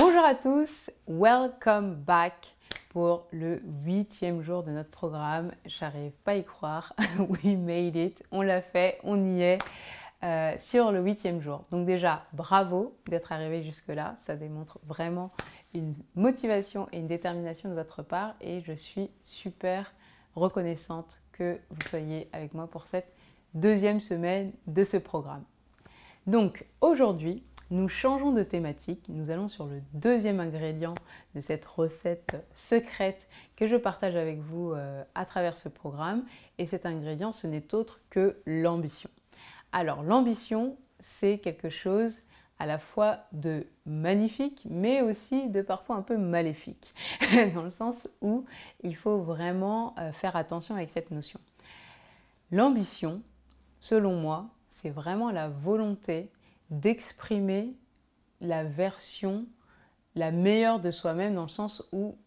Bonjour à tous, welcome back pour le 8e jour de notre programme. J'arrive pas à y croire, we made it, on l'a fait, on y est sur le 8e jour. Donc déjà, bravo d'être arrivé jusque-là, ça démontre vraiment une motivation et une détermination de votre part et je suis super reconnaissante que vous soyez avec moi pour cette deuxième semaine de ce programme. Donc aujourd'hui, nous changeons de thématique, nous allons sur le deuxième ingrédient de cette recette secrète que je partage avec vous à travers ce programme. Et cet ingrédient, ce n'est autre que l'ambition. Alors l'ambition, c'est quelque chose à la fois de magnifique, mais aussi de parfois un peu maléfique, dans le sens où il faut vraiment faire attention avec cette notion. L'ambition, selon moi, c'est vraiment la volonté d'exprimer la version la meilleure de soi-même dans le sens où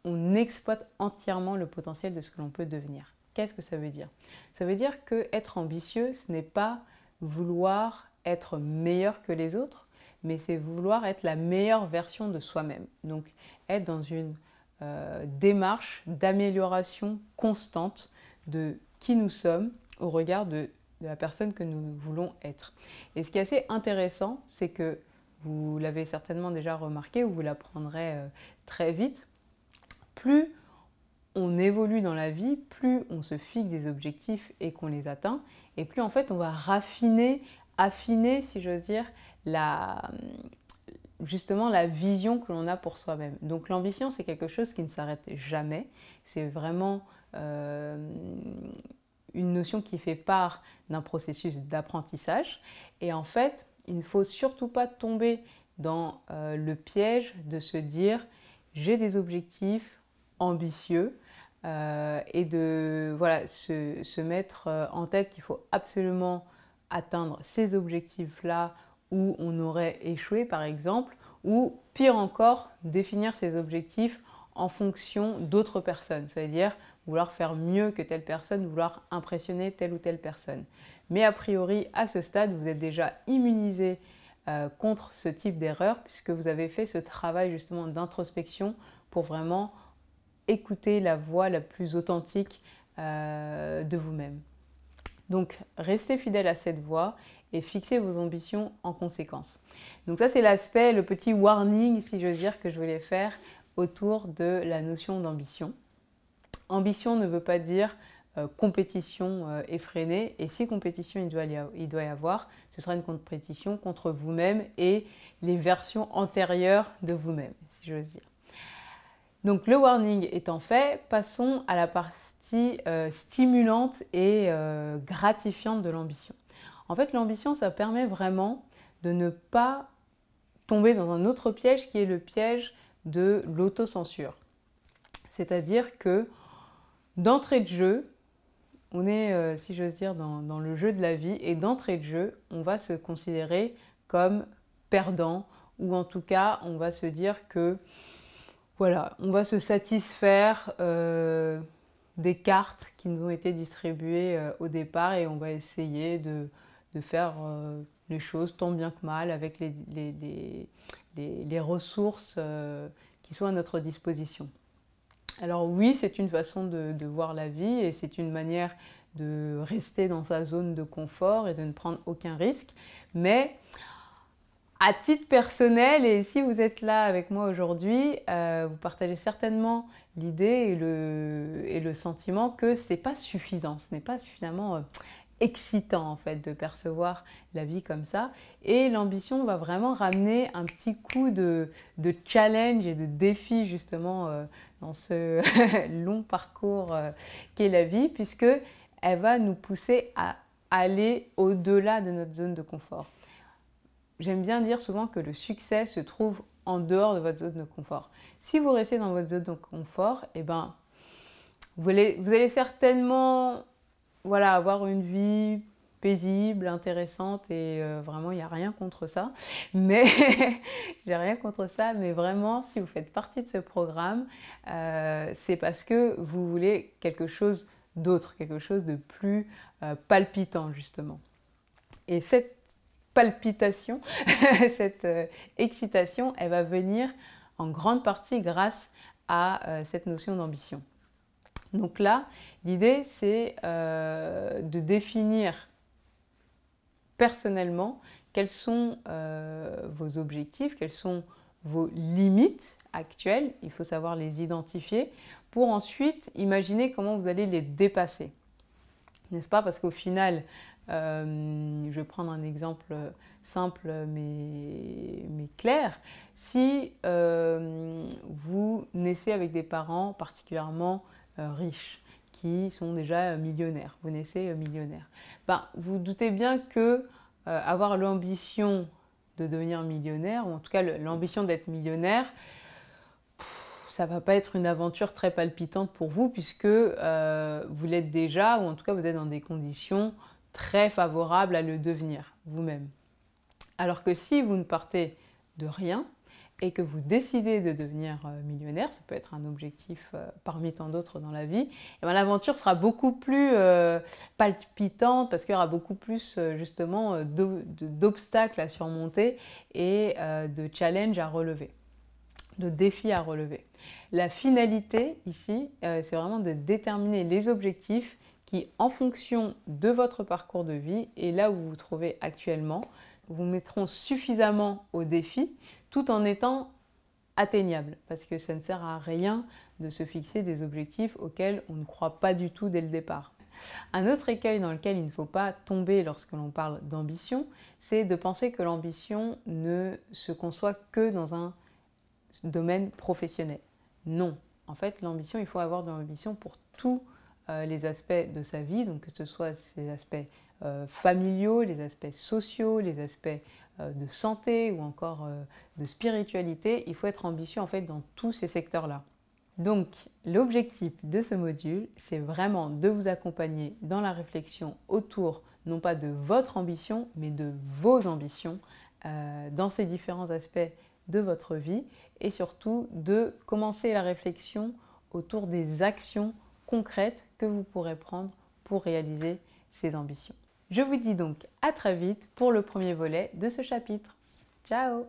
on exploite entièrement le potentiel de ce que l'on peut devenir. Qu'est-ce que ça veut dire? Ça veut dire que être ambitieux, ce n'est pas vouloir être meilleur que les autres, mais c'est vouloir être la meilleure version de soi-même. Donc être dans une démarche d'amélioration constante de qui nous sommes au regard de la personne que nous voulons être. Et ce qui est assez intéressant, c'est que vous l'avez certainement déjà remarqué ou vous l'apprendrez très vite, plus on évolue dans la vie, plus on se fixe des objectifs et qu'on les atteint, et plus en fait on va affiner, si j'ose dire, justement la vision que l'on a pour soi-même. Donc l'ambition, c'est quelque chose qui ne s'arrête jamais, c'est vraiment une notion qui fait part d'un processus d'apprentissage. Et en fait, il ne faut surtout pas tomber dans le piège de se dire j'ai des objectifs ambitieux et de se mettre en tête qu'il faut absolument atteindre ces objectifs-là où on aurait échoué par exemple, ou pire encore, définir ces objectifs en fonction d'autres personnes, c'est-à-dire vouloir faire mieux que telle personne, vouloir impressionner telle ou telle personne. Mais a priori, à ce stade, vous êtes déjà immunisé contre ce type d'erreur puisque vous avez fait ce travail justement d'introspection pour vraiment écouter la voix la plus authentique de vous-même. Donc, restez fidèle à cette voix et fixez vos ambitions en conséquence. Donc ça, c'est l'aspect, le petit warning, si j'ose dire, que je voulais faire autour de la notion d'ambition. Ambition ne veut pas dire compétition effrénée, et si compétition il doit y avoir, ce sera une compétition contre vous-même et les versions antérieures de vous-même, si j'ose dire. Donc le warning étant fait, passons à la partie stimulante et gratifiante de l'ambition. En fait, l'ambition, ça permet vraiment de ne pas tomber dans un autre piège qui est le piège de l'autocensure. C'est-à-dire que d'entrée de jeu, on est, si j'ose dire, dans le jeu de la vie et d'entrée de jeu, on va se considérer comme perdant ou en tout cas, on va se dire que voilà, on va se satisfaire des cartes qui nous ont été distribuées au départ et on va essayer de faire les choses tant bien que mal avec les ressources qui sont à notre disposition. Alors oui, c'est une façon de voir la vie et c'est une manière de rester dans sa zone de confort et de ne prendre aucun risque, mais à titre personnel, et si vous êtes là avec moi aujourd'hui, vous partagez certainement l'idée et le sentiment que ce n'est pas suffisant, ce n'est pas suffisamment excitant en fait de percevoir la vie comme ça. Et l'ambition va vraiment ramener un petit coup de challenge et de défi justement dans ce long parcours qu'est la vie, puisque elle va nous pousser à aller au-delà de notre zone de confort. J'aime bien dire souvent que le succès se trouve en dehors de votre zone de confort. Si vous restez dans votre zone de confort, eh ben, vous allez certainement avoir une vie paisible, intéressante et vraiment il n'y a rien contre ça. Mais j'ai rien contre ça, mais vraiment si vous faites partie de ce programme, c'est parce que vous voulez quelque chose d'autre, quelque chose de plus palpitant justement. Et cette palpitation, cette excitation, elle va venir en grande partie grâce à cette notion d'ambition. Donc là, l'idée, c'est de définir personnellement quels sont vos objectifs, quelles sont vos limites actuelles. Il faut savoir les identifier pour ensuite imaginer comment vous allez les dépasser. N'est-ce pas? Parce qu'au final, je vais prendre un exemple simple mais clair. Si vous naissez avec des parents particulièrement riches, qui sont déjà millionnaires, vous naissez millionnaire, ben, vous doutez bien que avoir l'ambition de devenir millionnaire, ou en tout cas l'ambition d'être millionnaire, ça ne va pas être une aventure très palpitante pour vous puisque vous l'êtes déjà, ou en tout cas vous êtes dans des conditions très favorables à le devenir vous-même. Alors que si vous ne partez de rien et que vous décidez de devenir millionnaire, ça peut être un objectif parmi tant d'autres dans la vie, et bien l'aventure sera beaucoup plus palpitante parce qu'il y aura beaucoup plus justement d'obstacles à surmonter et de challenges à relever, de défis à relever. La finalité ici, c'est vraiment de déterminer les objectifs qui, en fonction de votre parcours de vie et là où vous vous trouvez actuellement, vous mettront suffisamment au défi tout en étant atteignable. Parce que ça ne sert à rien de se fixer des objectifs auxquels on ne croit pas du tout dès le départ. Un autre écueil dans lequel il ne faut pas tomber lorsque l'on parle d'ambition, c'est de penser que l'ambition ne se conçoit que dans un domaine professionnel. Non. En fait, l'ambition, il faut avoir de l'ambition pour tous les aspects de sa vie, donc que ce soit ces aspects familiaux, les aspects sociaux, les aspects de santé ou encore de spiritualité. Il faut être ambitieux en fait dans tous ces secteurs-là. Donc, l'objectif de ce module, c'est vraiment de vous accompagner dans la réflexion autour, non pas de votre ambition, mais de vos ambitions dans ces différents aspects de votre vie et surtout de commencer la réflexion autour des actions concrètes que vous pourrez prendre pour réaliser ces ambitions. Je vous dis donc à très vite pour le premier volet de ce chapitre. Ciao!